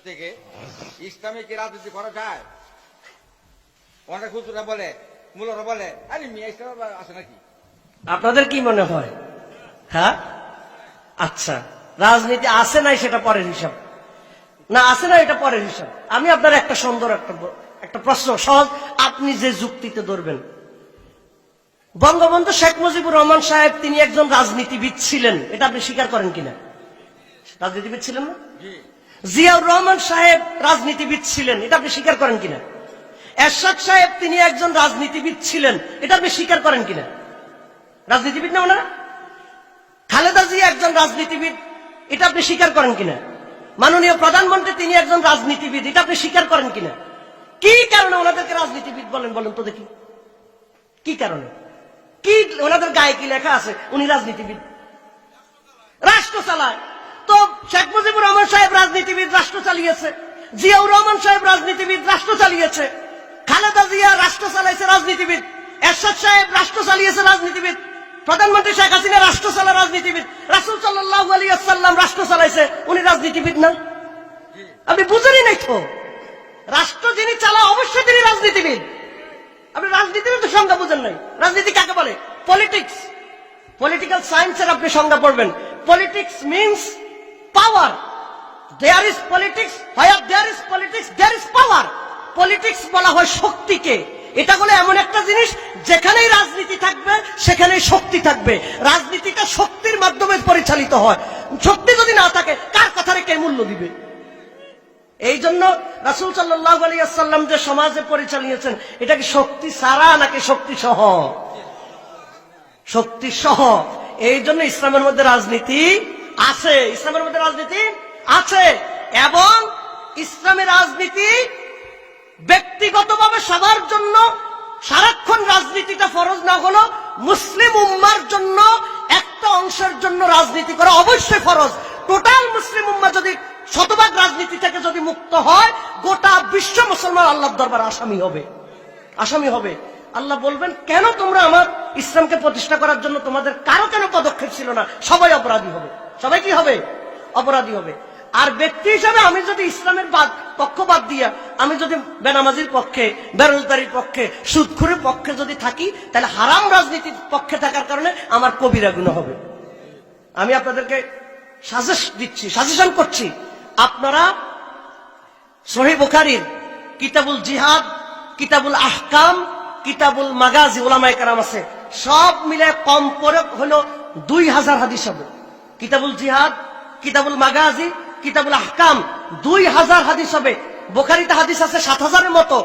থেকে ইসলামে কি রাজনীতি করা যায়? অনেক হুজুরা বলে, মুলারা বলে, আরে মিয়া ইসলাম আছে নাকি? আপনাদের কি মনে হয়? হ্যাঁ, আচ্ছা, রাজনীতি আছে নাই সেটা পরের হিসাব, না আছে না এটা পরের হিসাব। আমি আপনার একটা সুন্দর একটা প্রশ্ন সহজ, আপনি যে যুক্তিতে ধরবেন। বঙ্গবন্ধু শেখ মুজিবুর রহমান সাহেব তিনি একজন রাজনীতিবিদ ছিলেন, এটা আপনি স্বীকার করেন কিনা? রাজনীতিবিদ ছিলেন না? জিয়াউর রহমান সাহেব রাজনীতিবিদ ছিলেন, এটা আপনি স্বীকার করেন কিনা? এরশাদ সাহেব তিনি একজন রাজনীতিবিদ ছিলেন, এটা আপনি স্বীকার করেন কিনা? রাজনীতিবিদ না ওনারা? খালেদা জিয়া একজন রাজনীতিবিদ, এটা আপনি স্বীকার করেন কিনা? মাননীয় প্রধানমন্ত্রী তিনি একজন রাজনীতিবিদ, এটা আপনি স্বীকার করেন কিনা? কি কারণে ওনাদেরকে রাজনীতিবিদ বলেন, বলেন তো দেখি? কি কারণে? কি ওনাদের গায়ে কি লেখা আছে উনি রাজনীতিবিদ? রাষ্ট্র চালায় তো। শেখ মুজিবুর রহমান সাহেব রাজনীতিবিদ, রাষ্ট্র চালিয়েছে। জিয়াউর রহমান সাহেব রাজনীতিবিদ, রাষ্ট্র চালিয়েছে। খালেদা জিয়া রাষ্ট্র চালাইছে, রাজনীতিবিদ। এরশাদ সাহেব রাষ্ট্র চালিয়েছে, রাজনীতিবিদ। প্রধানমন্ত্রী শেখ হাসিনা রাষ্ট্র চালা, রাজনীতিবিদ। রাসূল সাল্লাল্লাহু আলাইহি ওয়াসাল্লাম রাষ্ট্র চালাইছে, উনি রাজনীতিবিদ না? আপনি বুঝেনই নাই তো। রাষ্ট্র যিনি চালা অবশ্যই তিনি রাজনীতিবিদ। আপনি রাজনীতির তো সংজ্ঞা বুঝেন নাই। রাজনীতি কাকে বলে? পলিটিক্স, পলিটিক্যাল সায়েন্সের আপনি সংজ্ঞা পড়বেন। Politics means power. There is politics, where there is politics there is power. Politics বলা হয় শক্তিকে। এটা হলো এমন একটা জিনিস যেখানেই রাজনীতি থাকবে সেখানেই শক্তি থাকবে। রাজনীতিটা শক্তির মাধ্যমে পরিচালিত হয়। শক্তি যদি না থাকে কার কথারে কে মূল্য দিবে? এই জন্য রাসূল সাল্লাল্লাহু আলাইহি ওয়াসাল্লাম যে সমাজে পরিচালিয়েছেন, এটা কি শক্তি ছাড়া নাকি শক্তি সহ? শক্তি সহ। এই জন্য ইসলামের মধ্যে রাজনীতি আছে, ইসলামের মধ্যে রাজনীতি আছে। এবং ইসলামের রাজনীতি ব্যক্তিগতভাবে সবার জন্য সারাক্ষণ রাজনীতিটা ফরজ না হলো, মুসলিম উম্মার জন্য একটা অংশের জন্য রাজনীতি করা অবশ্যই ফরজ। টোটাল মুসলিম উম্মা যদি শতভাগ রাজনীতি থেকে যদি মুক্ত হয়, গোটা বিশ্ব মুসলমান আল্লাহর দরবারে আসামি হবে, আসামি হবে। আল্লাহ বলবেন, কেন তোমরা আমার ইসলামকে প্রতিষ্ঠা করার জন্য তোমাদের কারো কেন পদক্ষেপ ছিল না? সবাই অপরাধী হবে। সবাই কি হবে? অপরাধী হবে। আর ব্যক্তি হিসাবে আমি যদি ইসলামের পক্ষ বাদ দিয়া আমি যদি বেনামাজির পক্ষে, বেরোজগারির পক্ষে, সুদখোরের পক্ষে যদি থাকি, তাহলে হারাম রাজনীতির পক্ষে থাকার কারণে আমার কবিরা গুনাহ হবে। আমি আপনাদেরকে সাজেশন করছি, আপনারা সহিহ বুখারীর কিতাবুল জিহাদ, কিতাবুল আহকাম, কিতাবুল মাগাজি, উলামায়ে কেরাম আছে, সব মিলে কম পড়ে হলো 2000 হাদিস হবে। কিতাবুল জিহাদ, কিতাবুল মাগাজি, কিতাবুল আহকাম 2000 হাদিস হবে। বুখারীতে হাদিস আছে 7000-এর মতো।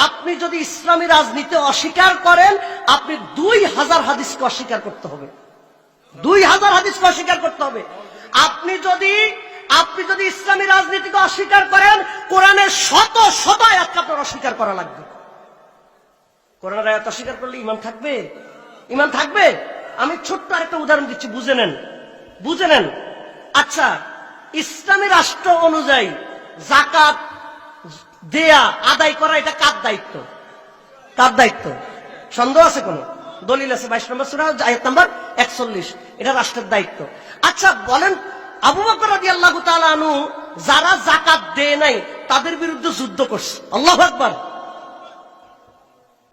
আপনি যদি ইসলামী রাজনীতি অস্বীকার করেন, আপনি 2000 হাদিসকে অস্বীকার করতে হবে। 2000 হাদিসকে অস্বীকার করতে হবে। আপনি যদি ইসলামী রাজনীতিকে অস্বীকার করেন, কোরআনের শত শত আয়াতকে আপনার অস্বীকার করা লাগবে। কোরআনের আয়াত অস্বীকার করলে ঈমান থাকবে? ঈমান থাকবে? আমি ছোট্ট আরেকটা উদাহরণ দিচ্ছি, বুঝে নেন, বুঝে নেন। আচ্ছা, ইসলামী রাষ্ট্র অনুযায়ী যাকাত দেয়া, আদায় করা, এটা কার দায়িত্ব? কার দায়িত্ব? সন্দেহ আছে কোন? দলিল আছে 22 নম্বর সূরা আয়াত নাম্বার 41, এটা রাষ্ট্রের দায়িত্ব। আচ্ছা বলেন, আবু বকর রাদিয়াল্লাহু তাআলা আনহু যারা যাকাত দেয় নাই তাদের বিরুদ্ধে যুদ্ধ করছে। আল্লাহু আকবার।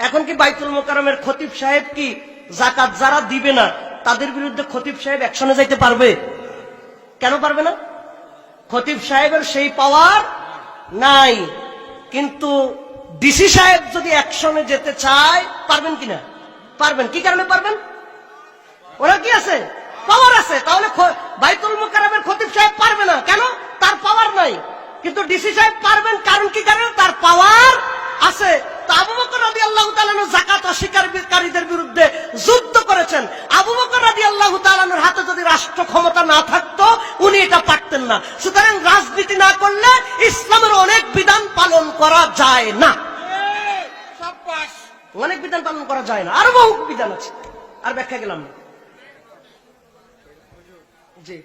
এখন কি বাইতুল মুকাররমের খতিব সাহেব কি যাকাত যারা দিবে না তাদের বিরুদ্ধে খতিব সাহেব অ্যাকশনে যাইতে পারবে? কেন পারবে না? খতিব সাহেবের সেই পাওয়ার নাই। কিন্তু ডিসি সাহেব যদি অ্যাকশনে যেতে চায় পারবেন কিনা? পারবেন। কি কারণে পারবেন? ওরা কি আছে? পাওয়ার আছে। তাহলে বাইতুল মুকাররমের খতিব সাহেব পারবে না কেন? তার পাওয়ার নাই। কিন্তু ডিসি সাহেব পারবেন, কারণ কি? কারণ তার পাওয়ার আছে। তো আবু বকর রাদিয়াল্লাহু তাআলা যাকাত অস্বীকারীদের বিরুদ্ধে যুদ্ধ করেছেন। আবু বকর রাদিয়াল্লাহু তাআলার হাতে যদি রাষ্ট্র ক্ষমতা না থাকতো, উনি এটা পারতেন না। সুতরাং রাজনীতি না করলে ইসলামের অনেক বিধান পালন করা যায় না। অনেক বিধান পালন করা যায় না, আরো বহু বিধান আছে, আর ব্যাখ্যা গেলাম না। জি।